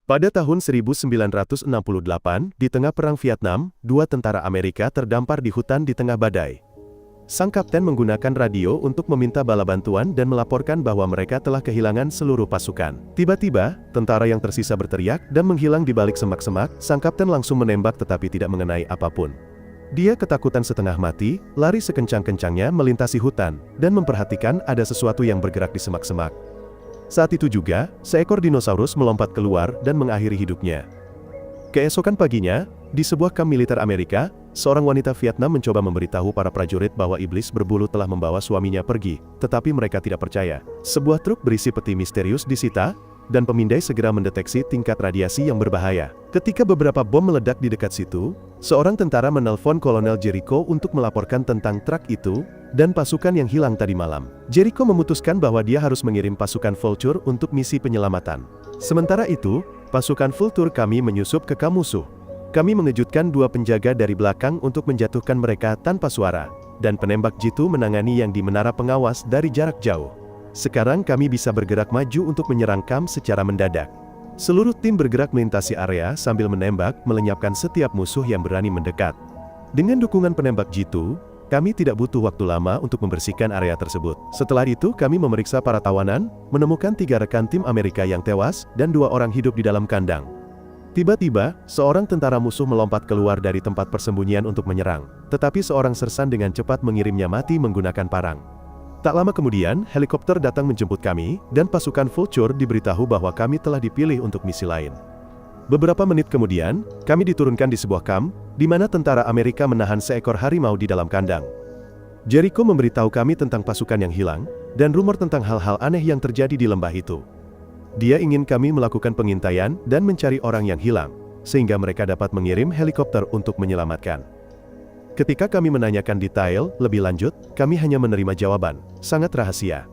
Pada tahun 1968, di tengah Perang Vietnam, dua tentara Amerika terdampar di hutan di tengah badai. Sang kapten menggunakan radio untuk meminta bala bantuan dan melaporkan bahwa mereka telah kehilangan seluruh pasukan. Tiba-tiba, tentara yang tersisa berteriak dan menghilang di balik semak-semak. Sang kapten langsung menembak tetapi tidak mengenai apapun. Dia ketakutan setengah mati, lari sekencang-kencangnya melintasi hutan, dan memperhatikan ada sesuatu yang bergerak di semak-semak. Saat itu juga, seekor dinosaurus melompat keluar dan mengakhiri hidupnya. Keesokan paginya, di sebuah kamp militer Amerika, seorang wanita Vietnam mencoba memberitahu para prajurit bahwa iblis berbulu telah membawa suaminya pergi, tetapi mereka tidak percaya. Sebuah truk berisi peti misterius disita, dan pemindai segera mendeteksi tingkat radiasi yang berbahaya. Ketika beberapa bom meledak di dekat situ, seorang tentara menelpon Kolonel Jericho untuk melaporkan tentang truk itu, dan pasukan yang hilang tadi malam. Jericho memutuskan bahwa dia harus mengirim pasukan Vulture untuk misi penyelamatan. Sementara itu, pasukan Vulture kami menyusup ke kamp musuh. Kami mengejutkan dua penjaga dari belakang untuk menjatuhkan mereka tanpa suara, dan penembak jitu menangani yang di menara pengawas dari jarak jauh. Sekarang kami bisa bergerak maju untuk menyerang kamp secara mendadak. Seluruh tim bergerak melintasi area sambil menembak, melenyapkan setiap musuh yang berani mendekat. Dengan dukungan penembak jitu, kami tidak butuh waktu lama untuk membersihkan area tersebut. Setelah itu kami memeriksa para tawanan, menemukan 3 rekan tim Amerika yang tewas, dan 2 orang hidup di dalam kandang. Tiba-tiba, seorang tentara musuh melompat keluar dari tempat persembunyian untuk menyerang. Tetapi seorang sersan dengan cepat mengirimnya mati menggunakan parang. Tak lama kemudian, helikopter datang menjemput kami, dan pasukan Vulture diberitahu bahwa kami telah dipilih untuk misi lain. Beberapa menit kemudian, kami diturunkan di sebuah kamp, di mana tentara Amerika menahan seekor harimau di dalam kandang. Jericho memberitahu kami tentang pasukan yang hilang, dan rumor tentang hal-hal aneh yang terjadi di lembah itu. Dia ingin kami melakukan pengintaian dan mencari orang yang hilang, sehingga mereka dapat mengirim helikopter untuk menyelamatkan. Ketika kami menanyakan detail lebih lanjut, kami hanya menerima jawaban, sangat rahasia.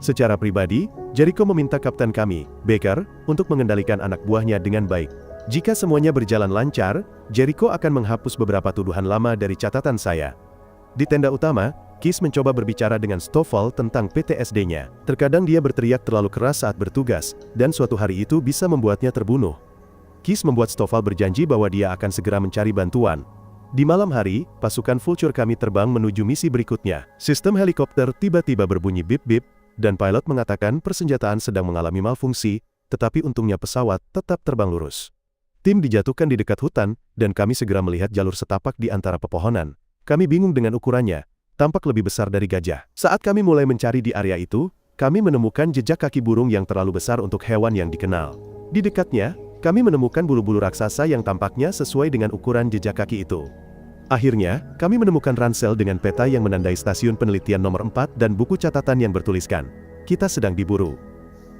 Secara pribadi, Jericho meminta kapten kami, Baker, untuk mengendalikan anak buahnya dengan baik. Jika semuanya berjalan lancar, Jericho akan menghapus beberapa tuduhan lama dari catatan saya. Di tenda utama, Keith mencoba berbicara dengan Stovall tentang PTSD-nya. Terkadang dia berteriak terlalu keras saat bertugas, dan suatu hari itu bisa membuatnya terbunuh. Keith membuat Stovall berjanji bahwa dia akan segera mencari bantuan. Di malam hari, pasukan Vulture kami terbang menuju misi berikutnya. Sistem helikopter tiba-tiba berbunyi bip-bip, dan pilot mengatakan persenjataan sedang mengalami malfungsi, tetapi untungnya pesawat tetap terbang lurus. Tim dijatuhkan di dekat hutan, dan kami segera melihat jalur setapak di antara pepohonan. Kami bingung dengan ukurannya, tampak lebih besar dari gajah. Saat kami mulai mencari di area itu, kami menemukan jejak kaki burung yang terlalu besar untuk hewan yang dikenal. Di dekatnya, kami menemukan bulu-bulu raksasa yang tampaknya sesuai dengan ukuran jejak kaki itu. Akhirnya, kami menemukan ransel dengan peta yang menandai stasiun penelitian nomor 4 dan buku catatan yang bertuliskan, "Kita sedang diburu."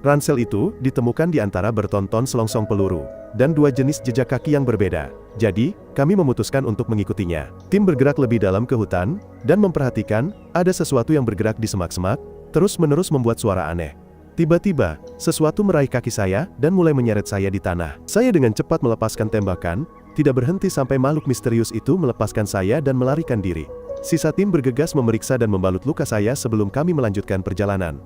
Ransel itu ditemukan di antara bertonton selongsong peluru, dan 2 jenis jejak kaki yang berbeda. Jadi, kami memutuskan untuk mengikutinya. Tim bergerak lebih dalam ke hutan, dan memperhatikan, ada sesuatu yang bergerak di semak-semak, terus-menerus membuat suara aneh. Tiba-tiba, sesuatu meraih kaki saya, dan mulai menyeret saya di tanah. Saya dengan cepat melepaskan tembakan, tidak berhenti sampai makhluk misterius itu melepaskan saya dan melarikan diri. Sisa tim bergegas memeriksa dan membalut luka saya sebelum kami melanjutkan perjalanan.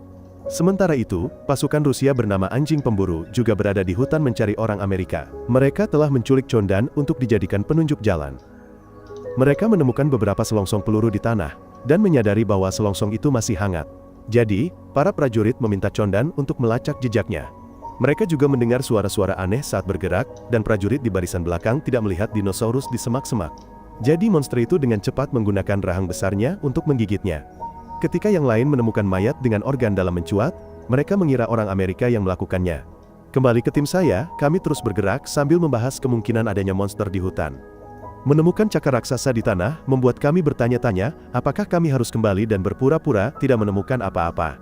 Sementara itu, pasukan Rusia bernama Anjing Pemburu juga berada di hutan mencari orang Amerika. Mereka telah menculik Chondan untuk dijadikan penunjuk jalan. Mereka menemukan beberapa selongsong peluru di tanah, dan menyadari bahwa selongsong itu masih hangat. Jadi, para prajurit meminta Chondan untuk melacak jejaknya. Mereka juga mendengar suara-suara aneh saat bergerak, dan prajurit di barisan belakang tidak melihat dinosaurus di semak-semak. Jadi monster itu dengan cepat menggunakan rahang besarnya untuk menggigitnya. Ketika yang lain menemukan mayat dengan organ dalam mencuat, mereka mengira orang Amerika yang melakukannya. Kembali ke tim saya, kami terus bergerak sambil membahas kemungkinan adanya monster di hutan. Menemukan cakar raksasa di tanah membuat kami bertanya-tanya, apakah kami harus kembali dan berpura-pura tidak menemukan apa-apa.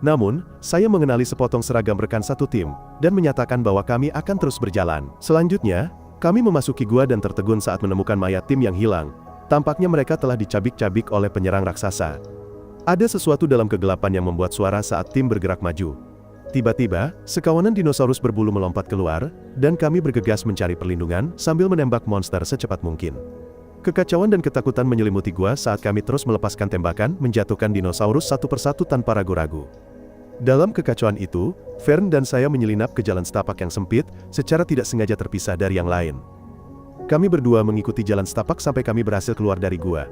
Namun, saya mengenali sepotong seragam rekan satu tim, dan menyatakan bahwa kami akan terus berjalan. Selanjutnya, kami memasuki gua dan tertegun saat menemukan mayat tim yang hilang. Tampaknya mereka telah dicabik-cabik oleh penyerang raksasa. Ada sesuatu dalam kegelapan yang membuat suara saat tim bergerak maju. Tiba-tiba, sekawanan dinosaurus berbulu melompat keluar, dan kami bergegas mencari perlindungan sambil menembak monster secepat mungkin. Kekacauan dan ketakutan menyelimuti gua saat kami terus melepaskan tembakan, menjatuhkan dinosaurus satu persatu tanpa ragu-ragu. Dalam kekacauan itu, Fern dan saya menyelinap ke jalan setapak yang sempit, secara tidak sengaja terpisah dari yang lain. Kami berdua mengikuti jalan setapak sampai kami berhasil keluar dari gua.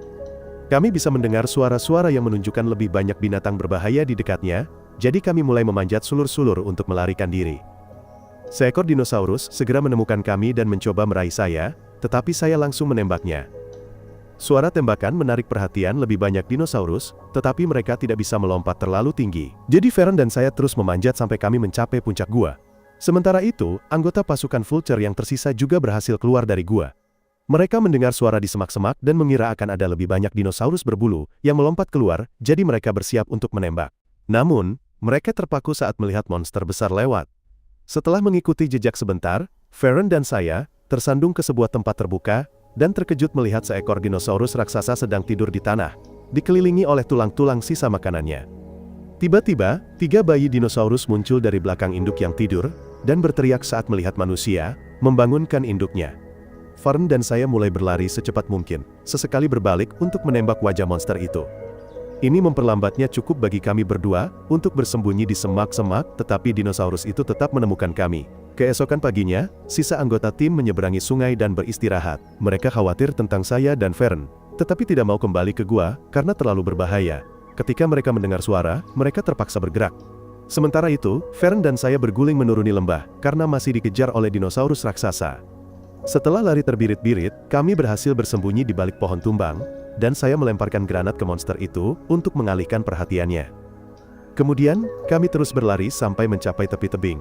Kami bisa mendengar suara-suara yang menunjukkan lebih banyak binatang berbahaya di dekatnya, jadi kami mulai memanjat sulur-sulur untuk melarikan diri. Seekor dinosaurus segera menemukan kami dan mencoba meraih saya, tetapi saya langsung menembaknya. Suara tembakan menarik perhatian lebih banyak dinosaurus, tetapi mereka tidak bisa melompat terlalu tinggi. Jadi Fern dan saya terus memanjat sampai kami mencapai puncak gua. Sementara itu, anggota pasukan Vulture yang tersisa juga berhasil keluar dari gua. Mereka mendengar suara di semak-semak dan mengira akan ada lebih banyak dinosaurus berbulu yang melompat keluar, jadi mereka bersiap untuk menembak. Namun, mereka terpaku saat melihat monster besar lewat. Setelah mengikuti jejak sebentar, Fern dan saya tersandung ke sebuah tempat terbuka, dan terkejut melihat seekor dinosaurus raksasa sedang tidur di tanah, dikelilingi oleh tulang-tulang sisa makanannya. Tiba-tiba, 3 bayi dinosaurus muncul dari belakang induk yang tidur, dan berteriak saat melihat manusia, membangunkan induknya. Fern dan saya mulai berlari secepat mungkin, sesekali berbalik untuk menembak wajah monster itu. Ini memperlambatnya cukup bagi kami berdua, untuk bersembunyi di semak-semak, tetapi dinosaurus itu tetap menemukan kami. Keesokan paginya, sisa anggota tim menyeberangi sungai dan beristirahat. Mereka khawatir tentang saya dan Fern, tetapi tidak mau kembali ke gua karena terlalu berbahaya. Ketika mereka mendengar suara, mereka terpaksa bergerak. Sementara itu, Fern dan saya berguling menuruni lembah karena masih dikejar oleh dinosaurus raksasa. Setelah lari terbirit-birit, kami berhasil bersembunyi di balik pohon tumbang, dan saya melemparkan granat ke monster itu untuk mengalihkan perhatiannya. Kemudian, kami terus berlari sampai mencapai tepi tebing.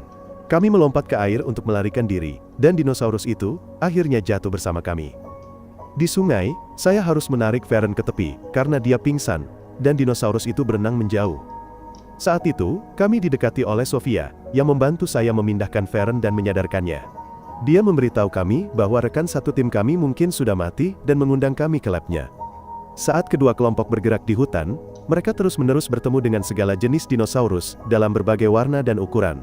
Kami melompat ke air untuk melarikan diri, dan dinosaurus itu akhirnya jatuh bersama kami. Di sungai, saya harus menarik Fern ke tepi, karena dia pingsan, dan dinosaurus itu berenang menjauh. Saat itu, kami didekati oleh Sofia, yang membantu saya memindahkan Fern dan menyadarkannya. Dia memberitahu kami bahwa rekan satu tim kami mungkin sudah mati dan mengundang kami ke labnya. Saat kedua kelompok bergerak di hutan, mereka terus-menerus bertemu dengan segala jenis dinosaurus dalam berbagai warna dan ukuran.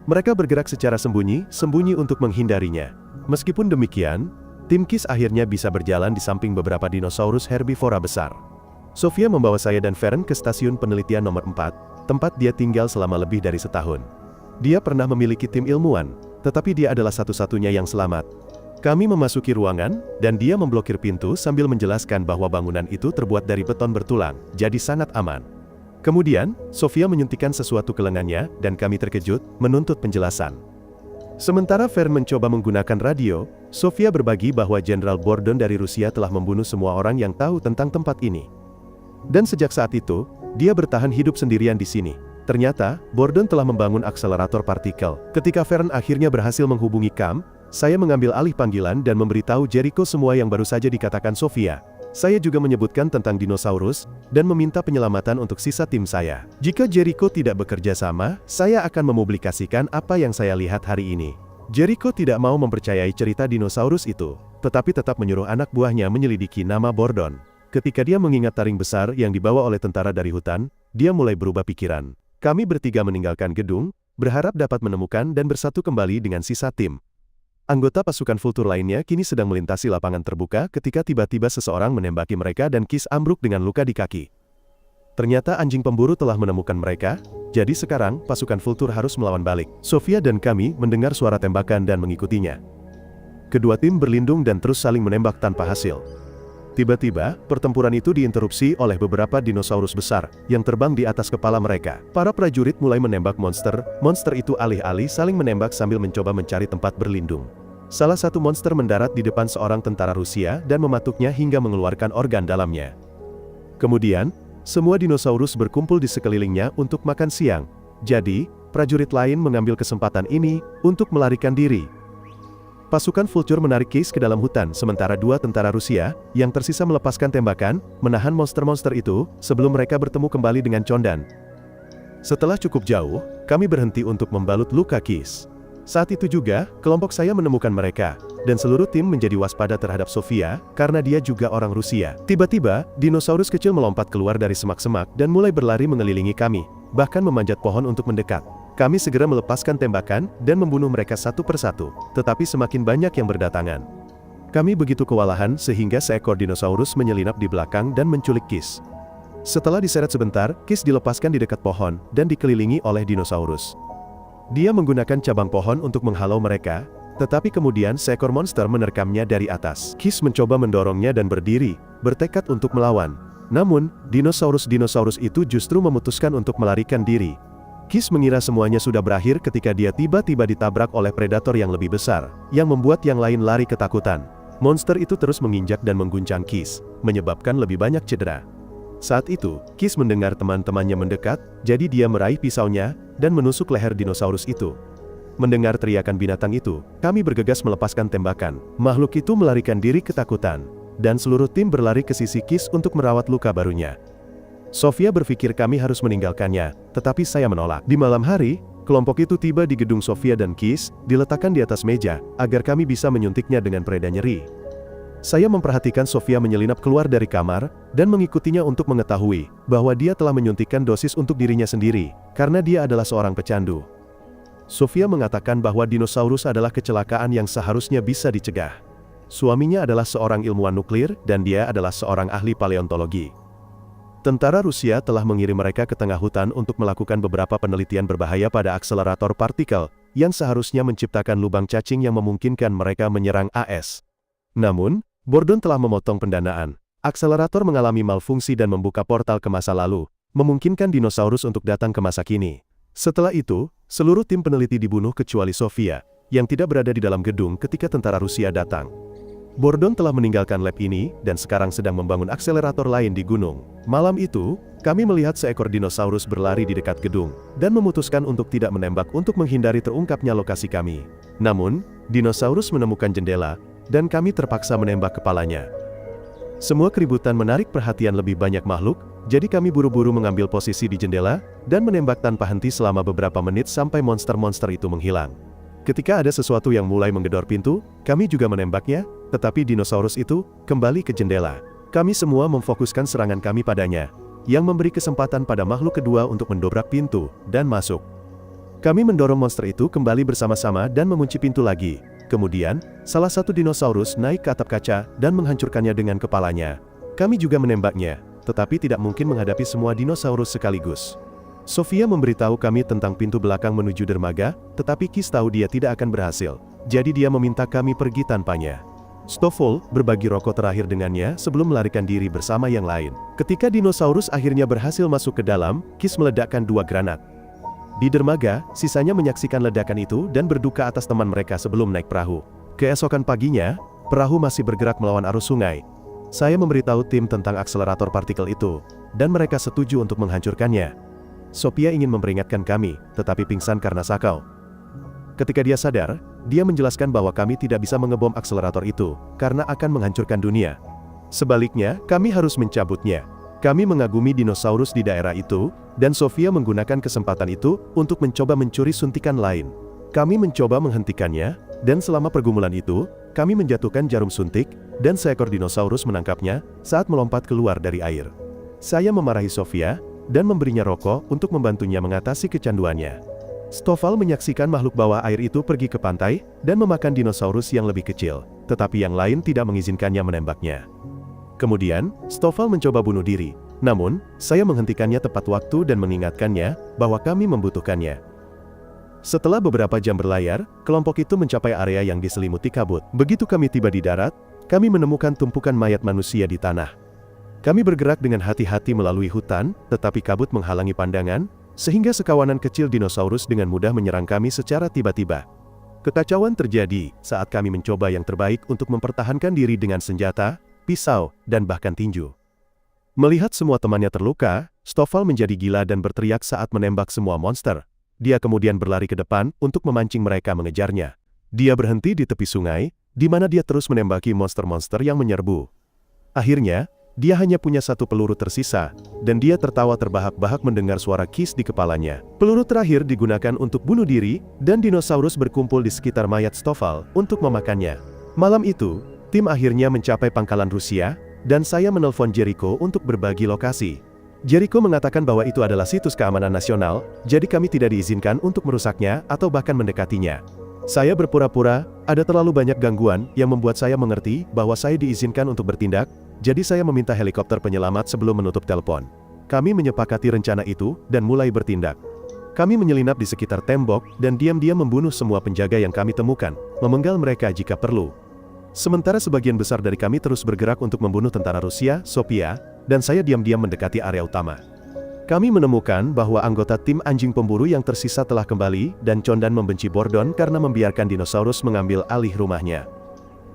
Mereka bergerak secara sembunyi untuk menghindarinya. Meskipun demikian, tim KISS akhirnya bisa berjalan di samping beberapa dinosaurus herbivora besar. Sofia membawa saya dan Fern ke stasiun penelitian nomor 4, tempat dia tinggal selama lebih dari setahun. Dia pernah memiliki tim ilmuwan, tetapi dia adalah satu-satunya yang selamat. Kami memasuki ruangan, dan dia memblokir pintu sambil menjelaskan bahwa bangunan itu terbuat dari beton bertulang, jadi sangat aman. Kemudian, Sofia menyuntikkan sesuatu ke lengannya, dan kami terkejut, menuntut penjelasan. Sementara Fern mencoba menggunakan radio, Sofia berbagi bahwa Jenderal Bordon dari Rusia telah membunuh semua orang yang tahu tentang tempat ini. Dan sejak saat itu, dia bertahan hidup sendirian di sini. Ternyata, Bordon telah membangun akselerator partikel. Ketika Fern akhirnya berhasil menghubungi Cam, saya mengambil alih panggilan dan memberitahu Jericho semua yang baru saja dikatakan Sofia. Saya juga menyebutkan tentang dinosaurus, dan meminta penyelamatan untuk sisa tim saya. Jika Jericho tidak bekerja sama, saya akan memublikasikan apa yang saya lihat hari ini. Jericho tidak mau mempercayai cerita dinosaurus itu, tetapi tetap menyuruh anak buahnya menyelidiki nama Bordon. Ketika dia mengingat taring besar yang dibawa oleh tentara dari hutan, dia mulai berubah pikiran. Kami bertiga meninggalkan gedung, berharap dapat menemukan dan bersatu kembali dengan sisa tim. Anggota pasukan Vulture lainnya kini sedang melintasi lapangan terbuka ketika tiba-tiba seseorang menembaki mereka dan KISS ambruk dengan luka di kaki. Ternyata anjing pemburu telah menemukan mereka, jadi sekarang pasukan Vulture harus melawan balik. Sofia dan kami mendengar suara tembakan dan mengikutinya. Kedua tim berlindung dan terus saling menembak tanpa hasil. Tiba-tiba, pertempuran itu diinterupsi oleh beberapa dinosaurus besar yang terbang di atas kepala mereka. Para prajurit mulai menembak monster itu alih-alih saling menembak sambil mencoba mencari tempat berlindung. Salah satu monster mendarat di depan seorang tentara Rusia dan mematuknya hingga mengeluarkan organ dalamnya. Kemudian, semua dinosaurus berkumpul di sekelilingnya untuk makan siang. Jadi, prajurit lain mengambil kesempatan ini untuk melarikan diri. Pasukan Vulture menarik KISS ke dalam hutan, sementara 2 tentara Rusia, yang tersisa melepaskan tembakan, menahan monster-monster itu, sebelum mereka bertemu kembali dengan Condan. Setelah cukup jauh, kami berhenti untuk membalut luka KISS. Saat itu juga, kelompok saya menemukan mereka, dan seluruh tim menjadi waspada terhadap Sofia, karena dia juga orang Rusia. Tiba-tiba, dinosaurus kecil melompat keluar dari semak-semak dan mulai berlari mengelilingi kami, bahkan memanjat pohon untuk mendekat. Kami segera melepaskan tembakan dan membunuh mereka satu persatu, tetapi semakin banyak yang berdatangan. Kami begitu kewalahan sehingga seekor dinosaurus menyelinap di belakang dan menculik KISS. Setelah diseret sebentar, Kiss dilepaskan di dekat pohon, dan dikelilingi oleh dinosaurus. Dia menggunakan cabang pohon untuk menghalau mereka, tetapi kemudian seekor monster menerkamnya dari atas. Kiss mencoba mendorongnya dan berdiri, bertekad untuk melawan. Namun, dinosaurus-dinosaurus itu justru memutuskan untuk melarikan diri. Kiss mengira semuanya sudah berakhir ketika dia tiba-tiba ditabrak oleh predator yang lebih besar, yang membuat yang lain lari ketakutan. Monster itu terus menginjak dan mengguncang Kiss, menyebabkan lebih banyak cedera. Saat itu, Kiss mendengar teman-temannya mendekat, jadi dia meraih pisaunya, dan menusuk leher dinosaurus itu. Mendengar teriakan binatang itu, kami bergegas melepaskan tembakan. Makhluk itu melarikan diri ketakutan, dan seluruh tim berlari ke sisi Kiss untuk merawat luka barunya. Sofia berpikir kami harus meninggalkannya, tetapi saya menolak. Di malam hari, kelompok itu tiba di gedung Sofia dan Kiss, diletakkan di atas meja, agar kami bisa menyuntiknya dengan pereda nyeri. Saya memperhatikan Sofia menyelinap keluar dari kamar, dan mengikutinya untuk mengetahui bahwa dia telah menyuntikkan dosis untuk dirinya sendiri, karena dia adalah seorang pecandu. Sofia mengatakan bahwa dinosaurus adalah kecelakaan yang seharusnya bisa dicegah. Suaminya adalah seorang ilmuwan nuklir, dan dia adalah seorang ahli paleontologi. Tentara Rusia telah mengirim mereka ke tengah hutan untuk melakukan beberapa penelitian berbahaya pada akselerator partikel, yang seharusnya menciptakan lubang cacing yang memungkinkan mereka menyerang AS. Namun, Bordon telah memotong pendanaan. Akselerator mengalami malfungsi dan membuka portal ke masa lalu, memungkinkan dinosaurus untuk datang ke masa kini. Setelah itu, seluruh tim peneliti dibunuh kecuali Sofia, yang tidak berada di dalam gedung ketika tentara Rusia datang. Bordon telah meninggalkan lab ini, dan sekarang sedang membangun akselerator lain di gunung. Malam itu, kami melihat seekor dinosaurus berlari di dekat gedung, dan memutuskan untuk tidak menembak untuk menghindari terungkapnya lokasi kami. Namun, dinosaurus menemukan jendela, dan kami terpaksa menembak kepalanya. Semua keributan menarik perhatian lebih banyak makhluk, jadi kami buru-buru mengambil posisi di jendela, dan menembak tanpa henti selama beberapa menit sampai monster-monster itu menghilang. Ketika ada sesuatu yang mulai menggedor pintu, kami juga menembaknya, tetapi dinosaurus itu kembali ke jendela. Kami semua memfokuskan serangan kami padanya, yang memberi kesempatan pada makhluk kedua untuk mendobrak pintu dan masuk. Kami mendorong monster itu kembali bersama-sama dan mengunci pintu lagi. Kemudian, salah satu dinosaurus naik ke atap kaca dan menghancurkannya dengan kepalanya. Kami juga menembaknya, tetapi tidak mungkin menghadapi semua dinosaurus sekaligus. Sofia memberitahu kami tentang pintu belakang menuju dermaga, tetapi Kiss tahu dia tidak akan berhasil. Jadi dia meminta kami pergi tanpanya. Stoffel berbagi rokok terakhir dengannya sebelum melarikan diri bersama yang lain. Ketika dinosaurus akhirnya berhasil masuk ke dalam, Kiss meledakkan 2 granat. Di dermaga, sisanya menyaksikan ledakan itu dan berduka atas teman mereka sebelum naik perahu. Keesokan paginya, perahu masih bergerak melawan arus sungai. Saya memberitahu tim tentang akselerator partikel itu, dan mereka setuju untuk menghancurkannya. Sophia ingin memperingatkan kami, tetapi pingsan karena sakau. Ketika dia sadar, dia menjelaskan bahwa kami tidak bisa mengebom akselerator itu, karena akan menghancurkan dunia. Sebaliknya, kami harus mencabutnya. Kami mengagumi dinosaurus di daerah itu, dan Sophia menggunakan kesempatan itu untuk mencoba mencuri suntikan lain. Kami mencoba menghentikannya, dan selama pergumulan itu, kami menjatuhkan jarum suntik, dan seekor dinosaurus menangkapnya saat melompat keluar dari air. Saya memarahi Sophia, dan memberinya rokok untuk membantunya mengatasi kecanduannya. Stoffel menyaksikan makhluk bawah air itu pergi ke pantai, dan memakan dinosaurus yang lebih kecil, tetapi yang lain tidak mengizinkannya menembaknya. Kemudian, Stoffel mencoba bunuh diri, namun, saya menghentikannya tepat waktu dan mengingatkannya bahwa kami membutuhkannya. Setelah beberapa jam berlayar, kelompok itu mencapai area yang diselimuti kabut. Begitu kami tiba di darat, kami menemukan tumpukan mayat manusia di tanah. Kami bergerak dengan hati-hati melalui hutan, tetapi kabut menghalangi pandangan, sehingga sekawanan kecil dinosaurus dengan mudah menyerang kami secara tiba-tiba. Kekacauan terjadi saat kami mencoba yang terbaik untuk mempertahankan diri dengan senjata, pisau, dan bahkan tinju. Melihat semua temannya terluka, Stoffel menjadi gila dan berteriak saat menembak semua monster. Dia kemudian berlari ke depan untuk memancing mereka mengejarnya. Dia berhenti di tepi sungai, di mana dia terus menembaki monster-monster yang menyerbu. Akhirnya, dia hanya punya 1 peluru tersisa, dan dia tertawa terbahak-bahak mendengar suara Kiss di kepalanya. Peluru terakhir digunakan untuk bunuh diri, dan dinosaurus berkumpul di sekitar mayat Stoffel untuk memakannya. Malam itu, tim akhirnya mencapai pangkalan Rusia, dan saya menelpon Jericho untuk berbagi lokasi. Jericho mengatakan bahwa itu adalah situs keamanan nasional, jadi kami tidak diizinkan untuk merusaknya atau bahkan mendekatinya. Saya berpura-pura, ada terlalu banyak gangguan yang membuat saya mengerti bahwa saya diizinkan untuk bertindak, jadi saya meminta helikopter penyelamat sebelum menutup telepon. Kami menyepakati rencana itu dan mulai bertindak. Kami menyelinap di sekitar tembok dan diam-diam membunuh semua penjaga yang kami temukan, memenggal mereka jika perlu. Sementara sebagian besar dari kami terus bergerak untuk membunuh tentara Rusia, Sofia, dan saya diam-diam mendekati area utama. Kami menemukan bahwa anggota tim anjing pemburu yang tersisa telah kembali dan Condan membenci Bordon karena membiarkan dinosaurus mengambil alih rumahnya.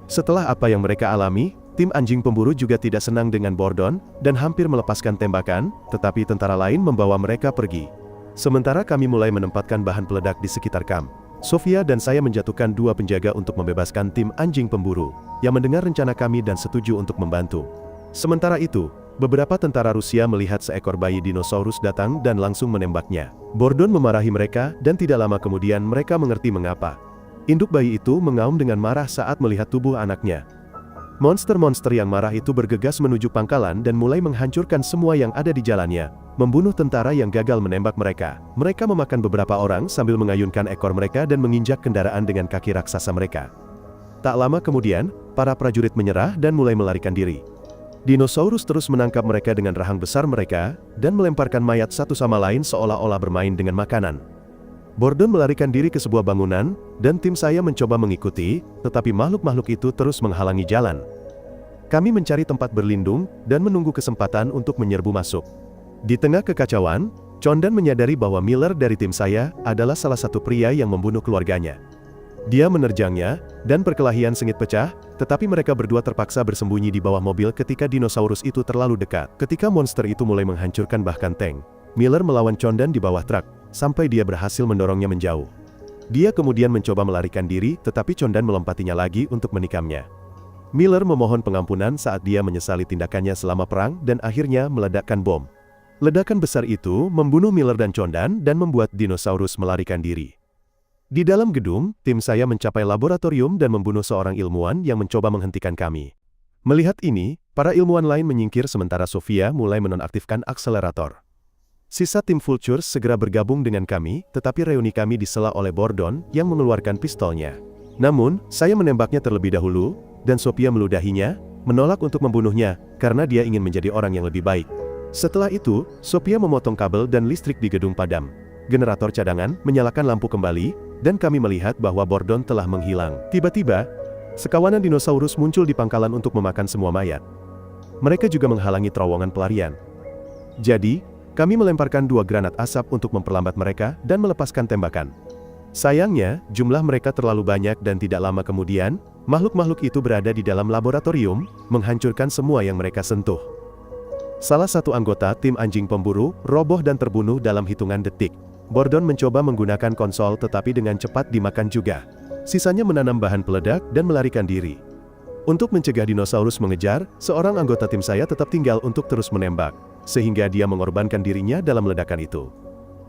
Setelah apa yang mereka alami, tim anjing pemburu juga tidak senang dengan Bordon dan hampir melepaskan tembakan, tetapi tentara lain membawa mereka pergi. Sementara kami mulai menempatkan bahan peledak di sekitar kamp. Sofia dan saya menjatuhkan 2 penjaga untuk membebaskan tim anjing pemburu, yang mendengar rencana kami dan setuju untuk membantu. Sementara itu, beberapa tentara Rusia melihat seekor bayi dinosaurus datang dan langsung menembaknya. Bordon memarahi mereka dan tidak lama kemudian mereka mengerti mengapa. Induk bayi itu mengaum dengan marah saat melihat tubuh anaknya. Monster-monster yang marah itu bergegas menuju pangkalan dan mulai menghancurkan semua yang ada di jalannya, membunuh tentara yang gagal menembak mereka. Mereka memakan beberapa orang sambil mengayunkan ekor mereka dan menginjak kendaraan dengan kaki raksasa mereka. Tak lama kemudian, para prajurit menyerah dan mulai melarikan diri. Dinosaurus terus menangkap mereka dengan rahang besar mereka, dan melemparkan mayat satu sama lain seolah-olah bermain dengan makanan. Bordon melarikan diri ke sebuah bangunan, dan tim saya mencoba mengikuti, tetapi makhluk-makhluk itu terus menghalangi jalan. Kami mencari tempat berlindung, dan menunggu kesempatan untuk menyerbu masuk. Di tengah kekacauan, Condan menyadari bahwa Miller dari tim saya adalah salah satu pria yang membunuh keluarganya. Dia menerjangnya, dan perkelahian sengit pecah, tetapi mereka berdua terpaksa bersembunyi di bawah mobil ketika dinosaurus itu terlalu dekat. Ketika monster itu mulai menghancurkan bahkan tank, Miller melawan Condan di bawah truk, sampai dia berhasil mendorongnya menjauh. Dia kemudian mencoba melarikan diri, tetapi Condan melompatinya lagi untuk menikamnya. Miller memohon pengampunan saat dia menyesali tindakannya selama perang dan akhirnya meledakkan bom. Ledakan besar itu membunuh Miller dan Condan dan membuat dinosaurus melarikan diri. Di dalam gedung, tim saya mencapai laboratorium dan membunuh seorang ilmuwan yang mencoba menghentikan kami. Melihat ini, para ilmuwan lain menyingkir sementara Sofia mulai menonaktifkan akselerator. Sisa tim Vultures segera bergabung dengan kami, tetapi reuni kami disela oleh Bordon yang mengeluarkan pistolnya. Namun, saya menembaknya terlebih dahulu, dan Sofia meludahinya, menolak untuk membunuhnya, karena dia ingin menjadi orang yang lebih baik. Setelah itu, Sofia memotong kabel dan listrik di gedung padam. Generator cadangan menyalakan lampu kembali, dan kami melihat bahwa Bordon telah menghilang. Tiba-tiba, sekawanan dinosaurus muncul di pangkalan untuk memakan semua mayat. Mereka juga menghalangi terowongan pelarian. Jadi, kami melemparkan 2 granat asap untuk memperlambat mereka dan melepaskan tembakan. Sayangnya, jumlah mereka terlalu banyak dan tidak lama kemudian, makhluk-makhluk itu berada di dalam laboratorium, menghancurkan semua yang mereka sentuh. Salah satu anggota tim anjing pemburu roboh dan terbunuh dalam hitungan detik. Bordon mencoba menggunakan konsol tetapi dengan cepat dimakan juga. Sisanya menanam bahan peledak dan melarikan diri. Untuk mencegah dinosaurus mengejar, seorang anggota tim saya tetap tinggal untuk terus menembak, sehingga dia mengorbankan dirinya dalam ledakan itu.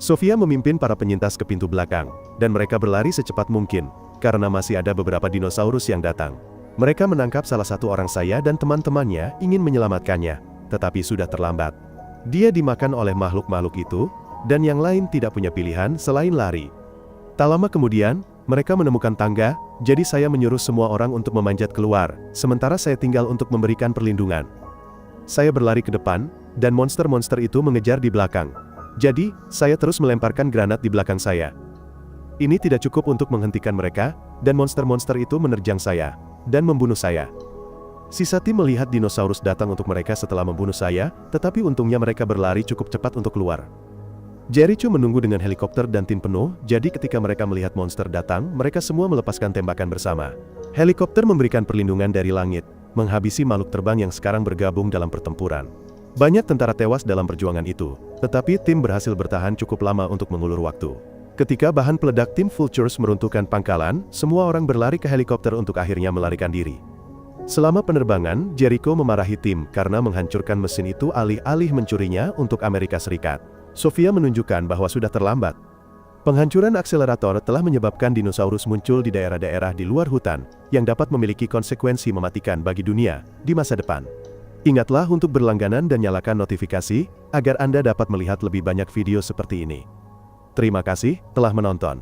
Sofia memimpin para penyintas ke pintu belakang, dan mereka berlari secepat mungkin, karena masih ada beberapa dinosaurus yang datang. Mereka menangkap salah satu orang saya dan teman-temannya ingin menyelamatkannya, tetapi sudah terlambat. Dia dimakan oleh makhluk-makhluk itu, dan yang lain tidak punya pilihan selain lari. Tak lama kemudian, mereka menemukan tangga, jadi saya menyuruh semua orang untuk memanjat keluar, sementara saya tinggal untuk memberikan perlindungan. Saya berlari ke depan, dan monster-monster itu mengejar di belakang. Jadi, saya terus melemparkan granat di belakang saya. Ini tidak cukup untuk menghentikan mereka, dan monster-monster itu menerjang saya, dan membunuh saya. Sisa tim melihat dinosaurus datang untuk mereka setelah membunuh saya, tetapi untungnya mereka berlari cukup cepat untuk keluar. Jericho menunggu dengan helikopter dan tim penuh, jadi ketika mereka melihat monster datang, mereka semua melepaskan tembakan bersama. Helikopter memberikan perlindungan dari langit, menghabisi makhluk terbang yang sekarang bergabung dalam pertempuran. Banyak tentara tewas dalam perjuangan itu, tetapi tim berhasil bertahan cukup lama untuk mengulur waktu. Ketika bahan peledak tim Vultures meruntuhkan pangkalan, semua orang berlari ke helikopter untuk akhirnya melarikan diri. Selama penerbangan, Jericho memarahi tim karena menghancurkan mesin itu alih-alih mencurinya untuk Amerika Serikat. Sofia menunjukkan bahwa sudah terlambat. Penghancuran akselerator telah menyebabkan dinosaurus muncul di daerah-daerah di luar hutan, yang dapat memiliki konsekuensi mematikan bagi dunia di masa depan. Ingatlah untuk berlangganan dan nyalakan notifikasi, agar Anda dapat melihat lebih banyak video seperti ini. Terima kasih telah menonton.